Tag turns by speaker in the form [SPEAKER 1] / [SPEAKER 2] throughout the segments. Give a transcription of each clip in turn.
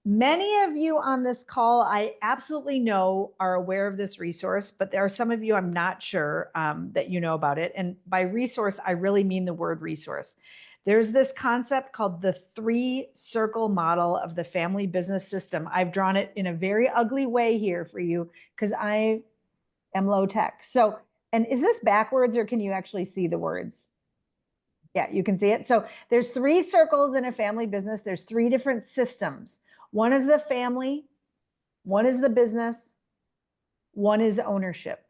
[SPEAKER 1] Many of you on this call, I absolutely know, are aware of this resource, but there are some of you I'm not sure that you know about it. And by resource, I really mean the word resource. There's this concept called the 3-circle model of the family business system. I've drawn it in a very ugly way here for you because I am low tech. So, and is this backwards or can you actually see the words? Yeah, you can see it. So there's 3 circles in a family business. There's 3 different systems. One is the family, one is the business, one is ownership.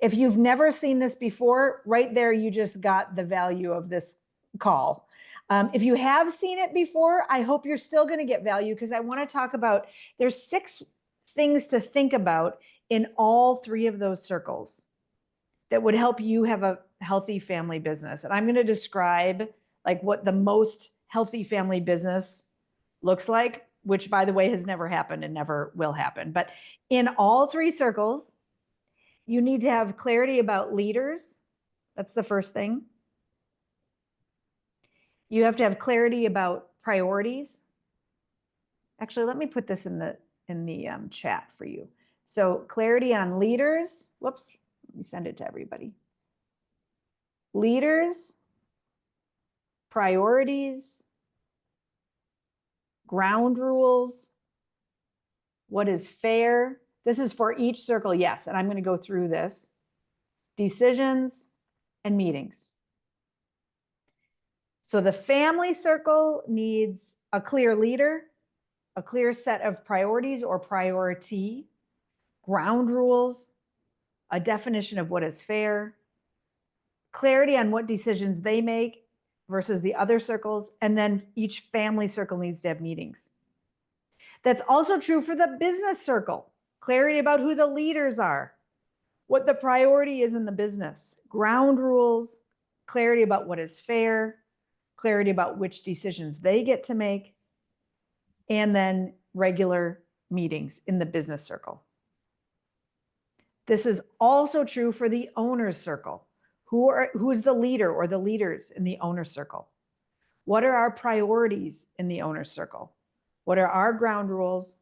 [SPEAKER 1] If you've never seen this before, right there, you just got the value of this call. If you have seen it before, I hope you're still going to get value because I want to talk about, there's 6 things to think about in all 3 of those circles that would help you have a healthy family business. And I'm going to describe like what the most healthy family business looks like, which by the way has never happened and never will happen. But in all 3 circles, you need to have clarity about leaders. That's the first thing. You have to have clarity about priorities. Actually, let me put this in the chat for you. So clarity on leaders. Whoops, let me send it to everybody. Leaders, priorities, ground rules, what is fair. This is for each circle, yes, and I'm going to go through this. Decisions and meetings. So the family circle needs a clear leader, a clear set of priorities or priority, ground rules, a definition of what is fair, clarity on what decisions they make versus the other circles, and then each family circle needs to have meetings. That's also true for the business circle. Clarity about who the leaders are, what the priority is in the business, ground rules, clarity about what is fair, clarity about which decisions they get to make, and then regular meetings in the business circle. This is also true for the owner's circle. Who is the leader or the leaders in the owner's circle? What are our priorities in the owner's circle? What are our ground rules?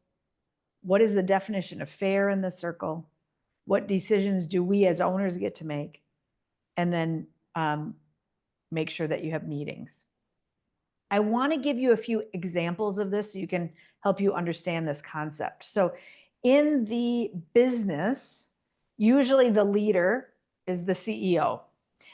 [SPEAKER 1] What is the definition of fair in the circle? What decisions do we as owners get to make? And then make sure that you have meetings. I want to give you a few examples of this so you can help you understand this concept. So in the business, usually the leader is the CEO.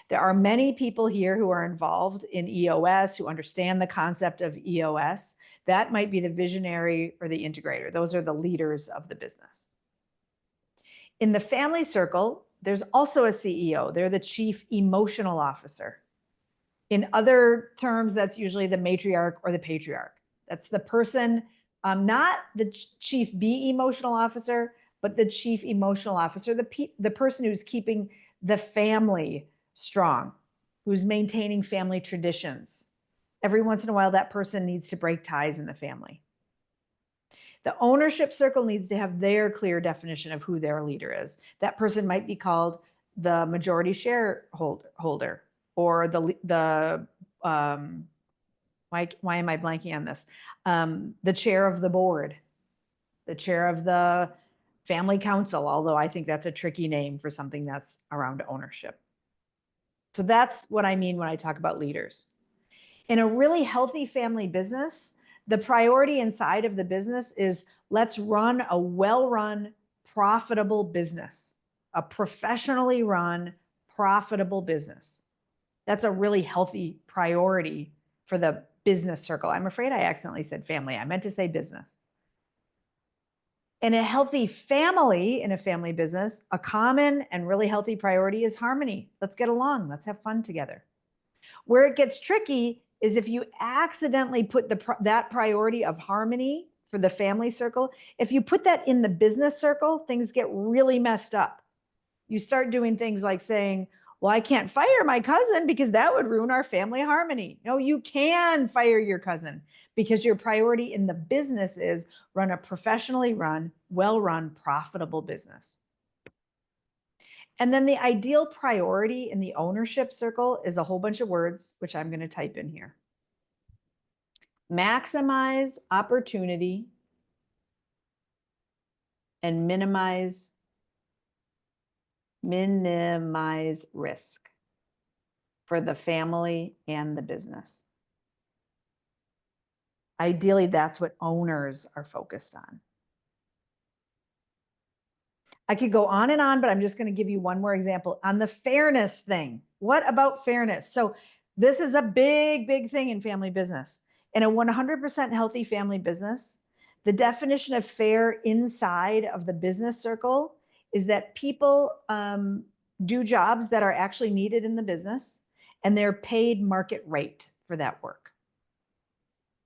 [SPEAKER 1] There are many people here who are involved in EOS, who understand the concept of EOS. That might be the visionary or the integrator. Those are the leaders of the business. In the family circle, there's also a CEO. They're the chief emotional officer. In other terms, that's usually the matriarch or the patriarch. That's the person, not the chief B emotional officer, but the chief emotional officer, the person who's keeping the family strong, who's maintaining family traditions. Every once in a while, that person needs to break ties in the family. The ownership circle needs to have their clear definition of who their leader is. That person might be called the majority shareholder or why am I blanking on this? The chair of the board, the chair of the family council, although I think that's a tricky name for something that's around ownership. So that's what I mean when I talk about leaders. In a really healthy family business, the priority inside of the business is let's run a well-run, profitable business, a professionally run, profitable business. That's a really healthy priority for the business circle. I'm afraid I accidentally said family. I meant to say business. In a healthy family, in a family business, a common and really healthy priority is harmony. Let's get along. Let's have fun together. Where it gets tricky is if you accidentally put that priority of harmony for the family circle, if you put that in the business circle, things get really messed up. You start doing things like saying, well, I can't fire my cousin because that would ruin our family harmony. No, you can fire your cousin because your priority in the business is run a professionally run, well-run, profitable business. And then the ideal priority in the ownership circle is a whole bunch of words, which I'm going to type in here. Maximize opportunity and minimize risk for the family and the business. Ideally, that's what owners are focused on. I could go on and on, but I'm just going to give you one more example on the fairness thing. What about fairness? So this is a big, big thing in family business. In a 100% healthy family business, the definition of fair inside of the business circle is that people do jobs that are actually needed in the business, and they're paid market rate for that work.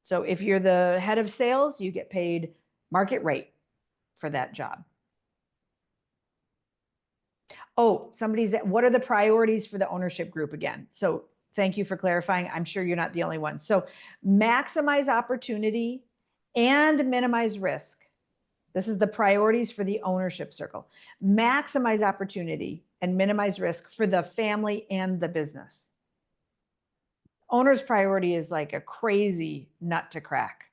[SPEAKER 1] So if you're the head of sales, you get paid market rate for that job. Oh, somebody's at, what are the priorities for the ownership group again? So thank you for clarifying. I'm sure you're not the only one. So maximize opportunity and minimize risk. This is the priorities for the ownership circle. Maximize opportunity and minimize risk for the family and the business. Owner's priority is like a crazy nut to crack.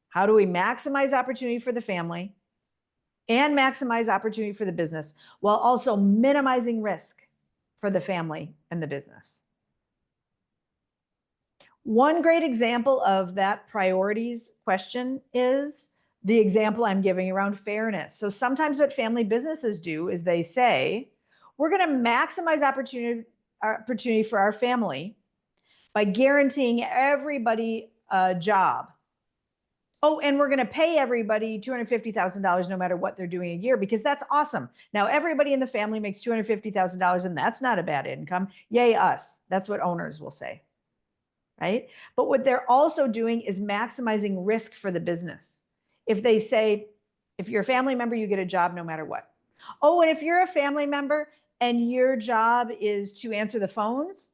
[SPEAKER 1] How do we maximize opportunity for the family and maximize opportunity for the business while also minimizing risk for the family and the business? One great example of that priorities question is the example I'm giving around fairness. So sometimes what family businesses do is they say, we're going to maximize opportunity for our family by guaranteeing everybody a job. Oh, and we're going to pay everybody $250,000 no matter what they're doing a year, because that's awesome. Now, everybody in the family makes $250,000, and that's not a bad income. Yay, us. That's what owners will say, right? But what they're also doing is maximizing risk for the business. If they say, if you're a family member, you get a job no matter what. Oh, and if you're a family member and your job is to answer the phones,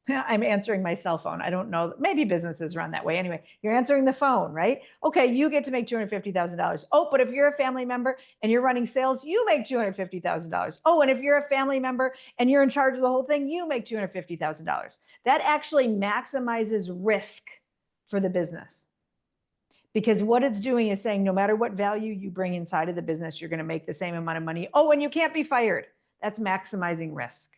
[SPEAKER 1] I'm answering my cell phone. I don't know. Maybe businesses run that way. Anyway, you're answering the phone, right? Okay, you get to make $250,000. Oh, but if you're a family member and you're running sales, you make $250,000. Oh, and if you're a family member and you're in charge of the whole thing, you make $250,000. That actually maximizes risk for the business. Because what it's doing is saying, no matter what value you bring inside of the business, you're going to make the same amount of money. Oh, and you can't be fired. That's maximizing risk.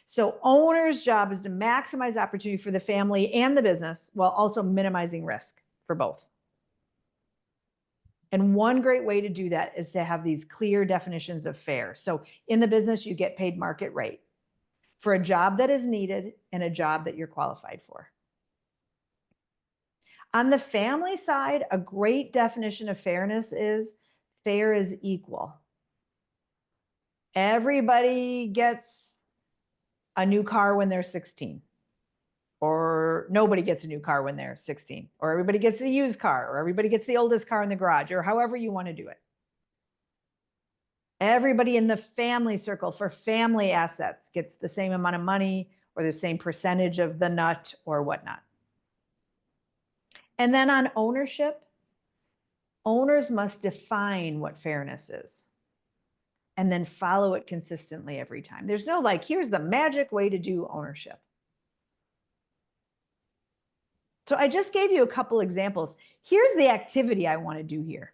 [SPEAKER 1] So owner's job is to maximize opportunity for the family and the business while also minimizing risk for both. And one great way to do that is to have these clear definitions of fair. So in the business, you get paid market rate for a job that is needed and a job that you're qualified for. On the family side, a great definition of fairness is fair is equal. Everybody gets a new car when they're 16, or nobody gets a new car when they're 16, or everybody gets a used car, or everybody gets the oldest car in the garage, or however you want to do it. Everybody in the family circle for family assets gets the same amount of money or the same percentage of the nut or whatnot. And then on ownership, owners must define what fairness is and then follow it consistently every time. There's no like, here's the magic way to do ownership. So I just gave you a couple examples. Here's the activity I want to do here.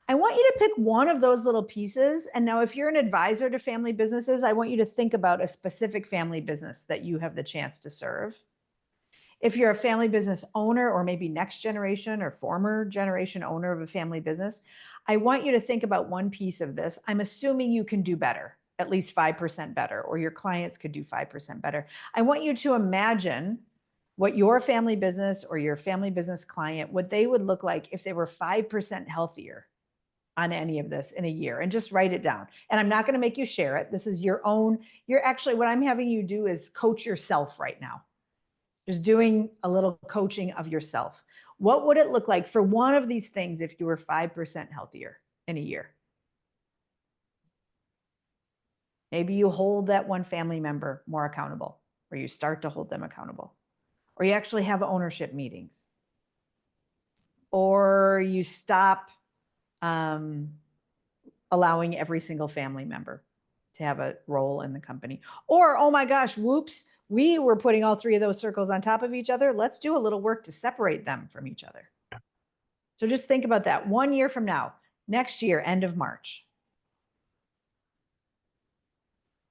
[SPEAKER 1] I want you to pick one of those little pieces. And now if you're an advisor to family businesses, I want you to think about a specific family business that you have the chance to serve. If you're a family business owner, or maybe next generation or former generation owner of a family business, I want you to think about one piece of this. I'm assuming you can do better, at least 5% better, or your clients could do 5% better. I want you to imagine what your family business or your family business client, what they would look like if they were 5% healthier on any of this in a year, and just write it down. And I'm not going to make you share it. This is your own. You're actually, what I'm having you do is coach yourself right now. Just doing a little coaching of yourself. What would it look like for one of these things if you were 5% healthier in a year? Maybe you hold that one family member more accountable, or you start to hold them accountable, or you actually have ownership meetings, or you stop allowing every single family member to have a role in the company. Or, oh my gosh, whoops, we were putting all three of those circles on top of each other. Let's do a little work to separate them from each other. So just think about that. 1 year from now, next year, end of March.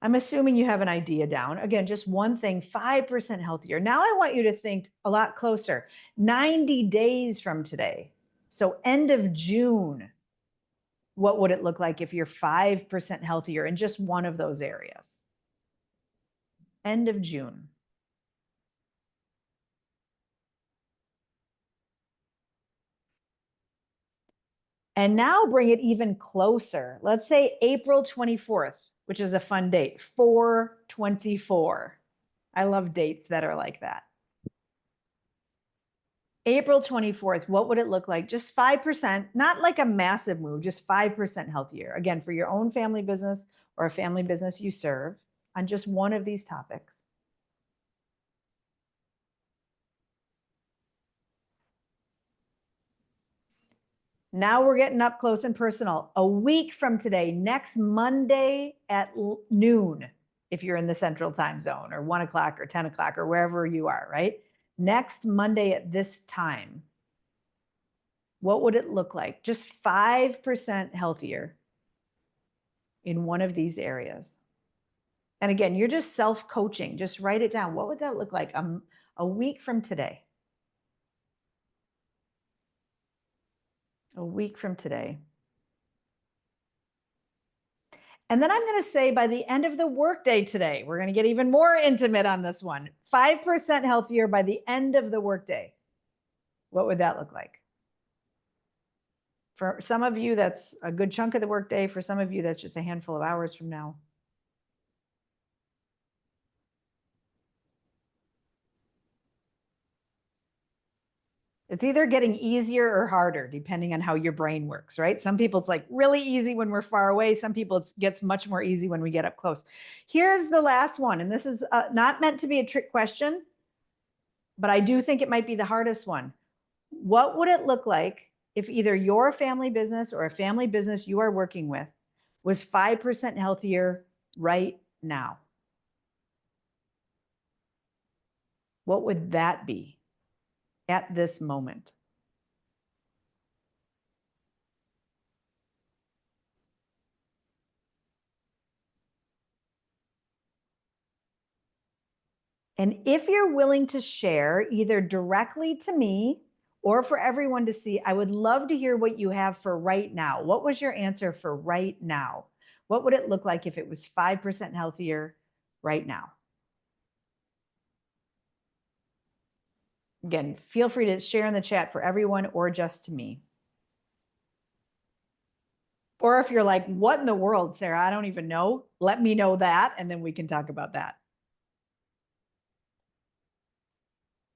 [SPEAKER 1] I'm assuming you have an idea down. Again, just one thing, 5% healthier. Now I want you to think a lot closer. 90 days from today. So end of June, what would it look like if you're 5% healthier in just one of those areas? End of June. And now bring it even closer. Let's say April 24th, which is a fun date, 4/24. I love dates that are like that. April 24th, what would it look like? Just 5%, not like a massive move, just 5% healthier. Again, for your own family business or a family business you serve on just one of these topics. Now we're getting up close and personal. A week from today, next Monday at noon, if you're in the central time zone, or 1 o'clock or 10 o'clock or wherever you are, right? Next Monday at this time, what would it look like? Just 5% healthier in one of these areas. And again, you're just self-coaching. Just write it down. What would that look like a week from today? A week from today. And then I'm going to say by the end of the workday today, we're going to get even more intimate on this one. 5% healthier by the end of the workday. What would that look like? For some of you, that's a good chunk of the workday. For some of you, that's just a handful of hours from now. It's either getting easier or harder, depending on how your brain works, right? Some people, it's like really easy when we're far away. Some people, it gets much more easy when we get up close. Here's the last one. And this is not meant to be a trick question, but I do think it might be the hardest one. What would it look like if either your family business or a family business you are working with was 5% healthier right now? What would that be at this moment? And if you're willing to share either directly to me or for everyone to see, I would love to hear what you have for right now. What was your answer for right now? What would it look like if it was 5% healthier right now? Again, feel free to share in the chat for everyone or just to me. Or if you're like, what in the world, Sarah? I don't even know. Let me know that, and then we can talk about that.